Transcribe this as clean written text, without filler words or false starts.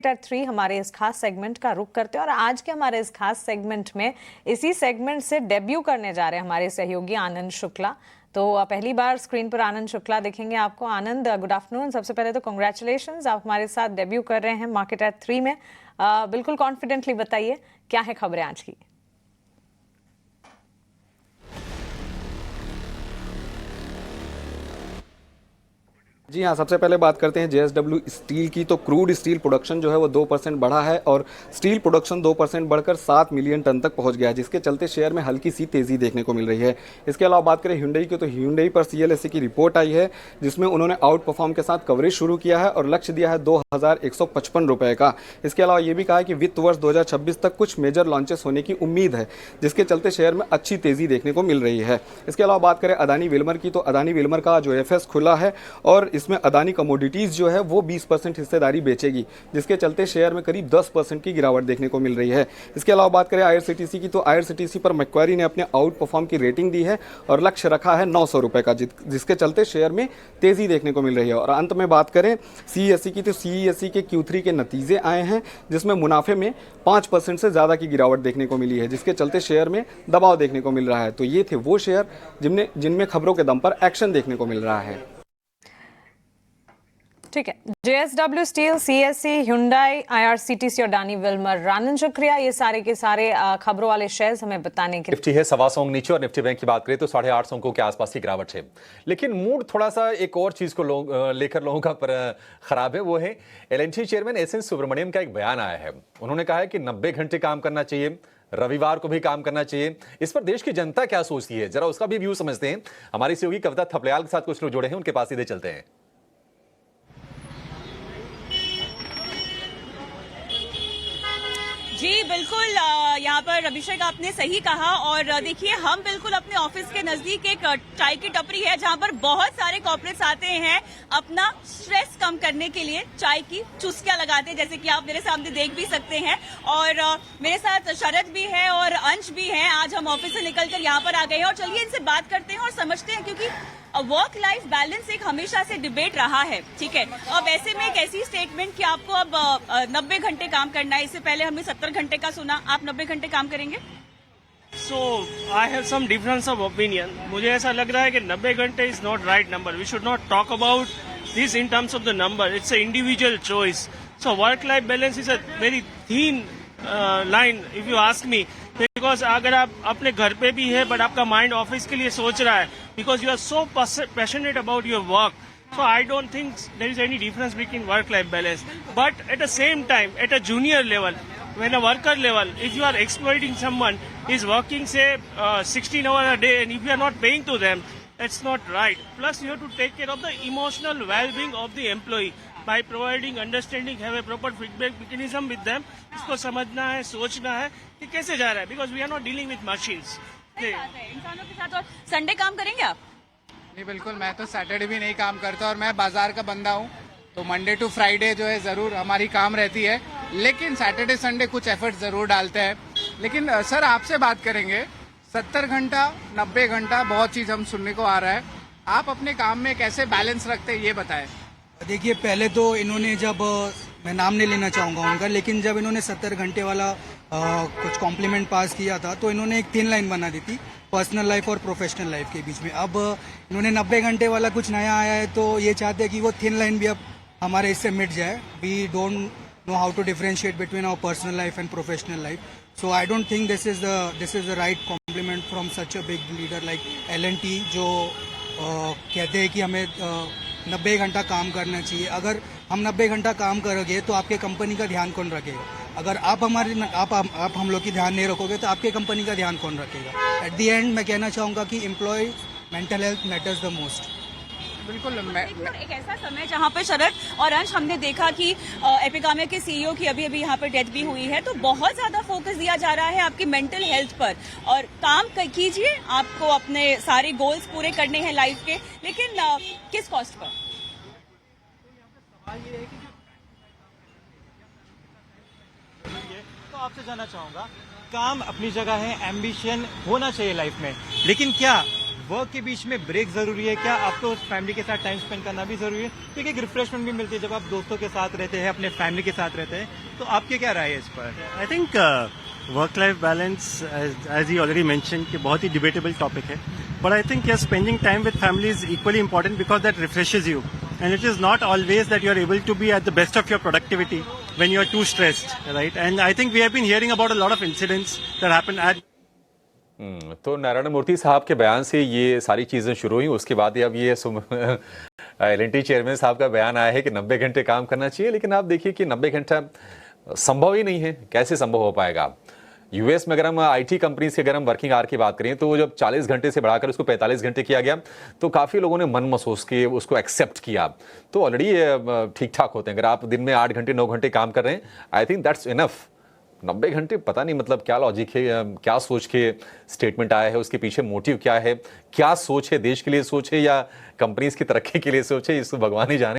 3 हमारे इस खास सेगमेंट का रुख करते हैं और आज के हमारे इस खास सेगमेंट में इसी सेगमेंट से डेब्यू करने जा रहे हैं हमारे सहयोगी आनंद शुक्ला। तो पहली बार स्क्रीन पर आनंद शुक्ला दिखेंगे आपको। आनंद, गुड आफ्टरनून। सबसे पहले तो कांग्रेचुलेशंस, आप हमारे साथ डेब्यू कर रहे हैं मार्केट एट 3 में। बिल्कुल कॉन्फिडेंटली बताइए क्या है खबरें आज की। जी हाँ, सबसे पहले बात करते हैं जेएसडब्ल्यू स्टील की। तो क्रूड स्टील प्रोडक्शन जो है वो 2% बढ़ा है और स्टील प्रोडक्शन 2% बढ़कर 7 मिलियन टन तक पहुंच गया है, जिसके चलते शेयर में हल्की सी तेजी देखने को मिल रही है। इसके अलावा बात करें Hyundai की, तो Hyundai पर CLSA की रिपोर्ट आई है जिसमें उन्होंने आउट परफॉर्म के साथ कवरेज शुरू किया है और लक्ष्य दिया है 2155 रुपये का। इसके अलावा ये भी कहा है कि वित्त वर्ष 2026 तक कुछ मेजर लॉन्चेस होने की उम्मीद है, जिसके चलते शेयर में अच्छी तेजी देखने को मिल रही है। इसके अलावा बात करें अदानी विल्मर की, तो अदानी विल्मर का जो FS खुला है और इसमें अदानी कमोडिटीज जो है वो 20% हिस्सेदारी बेचेगी, जिसके चलते शेयर में करीब 10% की गिरावट देखने को मिल रही है। इसके अलावा बात करें IRCTC की, तो IRCTC पर मैक्वारी ने अपने आउट परफॉर्म की रेटिंग दी है और लक्ष्य रखा है 900 रुपये का, जिसके चलते शेयर में तेजी देखने को मिल रही है। और अंत में बात करें CESE की, तो CESE के Q3 के नतीजे आए हैं जिसमें मुनाफे में 5% से ज़्यादा की गिरावट देखने को मिली है, जिसके चलते शेयर में दबाव देखने को मिल रहा है। तो ये थे वो शेयर जिनमें खबरों के दम पर एक्शन देखने को मिल रहा है। ठीक है, JSW steel, CSE, Hyundai, IRCTC और अदानी विल्मर। आनंद शुक्रिया ये सारे के सारे खबरों वाले शेयर्स हमें बताने के लिए। निफ्टी है 1.25 अंक नीचे और निफ्टी बैंक की बात करें तो 850 अंकों के आसपास की गिरावट है। लेकिन मूड थोड़ा सा एक और चीज को लेकर लोगों का खराब है, वो है L&T चेयरमैन S.N. सुब्रमण्यम का एक बयान आया है। उन्होंने कहा है कि 90 घंटे काम करना चाहिए, रविवार को भी काम करना चाहिए। इस पर देश की जनता क्या सोचती है, जरा उसका भी व्यू समझते हैं। हमारी सहयोगी कविता थपलियाल के साथ कुछ लोग जुड़े हैं, उनके पास सीधे चलते हैं। जी बिल्कुल, यहाँ पर अभिषेक आपने सही कहा। और देखिए, हम बिल्कुल अपने ऑफिस के नजदीक एक चाय की टपरी है जहाँ पर बहुत सारे कॉर्पोरेट्स आते हैं अपना स्ट्रेस कम करने के लिए चाय की चुस्कियां लगाते हैं, जैसे कि आप मेरे सामने देख भी सकते हैं। और मेरे साथ शरद भी है और अंश भी है। आज हम ऑफिस से निकलकर यहाँ पर आ गए हैं और चलिए इनसे बात करते हैं और समझते हैं, क्योंकि वर्क लाइफ बैलेंस एक हमेशा से डिबेट रहा है। ठीक है, अब ऐसे में एक ऐसी स्टेटमेंट कि आपको अब 90 घंटे काम करना है, इससे पहले हमने 70 घंटे का सुना, आप 90 घंटे काम करेंगे? So I have some difference of opinion. मुझे ऐसा लग रहा है कि 90 घंटे is not right number. We should not talk about this in terms of the number. It's an individual choice. So work-life balance is a very thin line, if you ask me. Because अगर आप अपने घर पे भी है but आपका mind office के लिए सोच रहा है, because you are so passionate about your work. So I don't think there is any difference between work-life balance. But at the same time, at a junior level, when a worker level, if you are exploiting someone, is working say 16 hours a day, and if you are not paying to them, that's not right. Plus, you have to take care of the emotional well-being of the employee by providing understanding, have a proper feedback mechanism with them. इसको समझना है, सोचना है कि कैसे जा रहा है, because we are not dealing with machines. इंसानों के साथ। और संडे काम करेंगे आप? नहीं, बिल्कुल। मैं तो सैटरडे भी नहीं काम करता और मैं बाजार का बंदा हूँ, तो मंडे टू फ्राइडे जो है ज़रूर हमारी काम रहती है, लेकिन सैटरडे संडे कुछ एफर्ट ज़रूर डालते हैं। लेकिन सर, आपसे बात करेंगे 70 घंटा 90 घंटा, बहुत चीज़ हम सुनने को आ रहा है। आप अपने काम में कैसे बैलेंस रखते हैं, ये बताएं। देखिए, पहले तो इन्होंने जब, मैं नाम नहीं लेना चाहूँगा उनका, लेकिन जब इन्होंने 70 घंटे वाला कुछ कॉम्प्लीमेंट पास किया था तो इन्होंने एक 3 लाइन बना दी थी पर्सनल लाइफ और प्रोफेशनल लाइफ के बीच में। अब इन्होंने 90 घंटे वाला कुछ नया आया है, तो ये चाहते हैं कि वो 3 लाइन भी अब हमारे इससे मिट जाए। We don't know how to differentiate between our personal life and professional life. So I don't think this is the right compliment from such a big leader like L&T, जो कहते हैं कि हमें 90 घंटा काम करना चाहिए। अगर हम 90 घंटा काम करोगे तो आपके कंपनी का ध्यान कौन रखेगा? अगर आप हम लोग की ध्यान नहीं रखोगे तो आपके कंपनी का ध्यान कौन रखेगा? एट द एंड मैं कहना चाहूँगा कि employee mental health matters the most. बिल्कुल। एक ऐसा समय जहाँ पे शरद और अंश, हमने देखा कि एपिकामिया के CEO की अभी यहाँ पर डेथ भी हुई है, तो बहुत ज्यादा फोकस दिया जा रहा है आपकी मेंटल हेल्थ पर। और काम कीजिए, आपको अपने सारे गोल्स पूरे करने हैं लाइफ के, लेकिन किस कॉस्ट पर? तो आपसे जानना चाहूंगा, काम अपनी जगह है, एम्बिशन होना चाहिए लाइफ में, लेकिन क्या वर्क के बीच में ब्रेक जरूरी है क्या? आपको फैमिली के साथ टाइम स्पेंड करना भी जरूरी है, क्योंकि एक रिफ्रेशमेंट भी मिलती है जब आप दोस्तों के साथ रहते हैं, अपने फैमिली के साथ रहते हैं। तो आपकी क्या राय है इस पर? I think work life balance as he already mention कि बहुत ही डिबेटेबल टॉपिक है, but I think spending time with family is equally important because that refreshes you and it is not always that you are able to be at the best of your productivity when you are too stressed, right? And I think we have been hearing about a lot of incidents that happen at तो नारायण मूर्ति साहब के बयान से ये सारी चीजें शुरू हुई। उसके बाद अब ये एल&टी चेयरमैन साहब का बयान आया है कि 90 घंटे काम करना चाहिए, लेकिन आप देखिए कि 90 घंटा संभव ही नहीं है। कैसे संभव हो पाएगा? यूएस में अगर हम आईटी कंपनी से अगर हम वर्किंग आवर की बात करें तो जब 40 घंटे से बढ़ाकर उसको 45 घंटे किया गया तो काफ़ी लोगों ने मन महसूस के उसको एक्सेप्ट किया। तो ऑलरेडी ठीक ठाक होते हैं। अगर आप दिन में 8 घंटे 9 घंटे काम कर रहे हैं, आई थिंक दैट्स इनफ। 90 घंटे पता नहीं मतलब क्या लॉजिक है, क्या सोच के स्टेटमेंट आया है, उसके पीछे मोटिव क्या है, क्या सोच है, देश के लिए सोच है या कंपनीज की तरक्की के लिए सोच है, इसको भगवान ही जाने।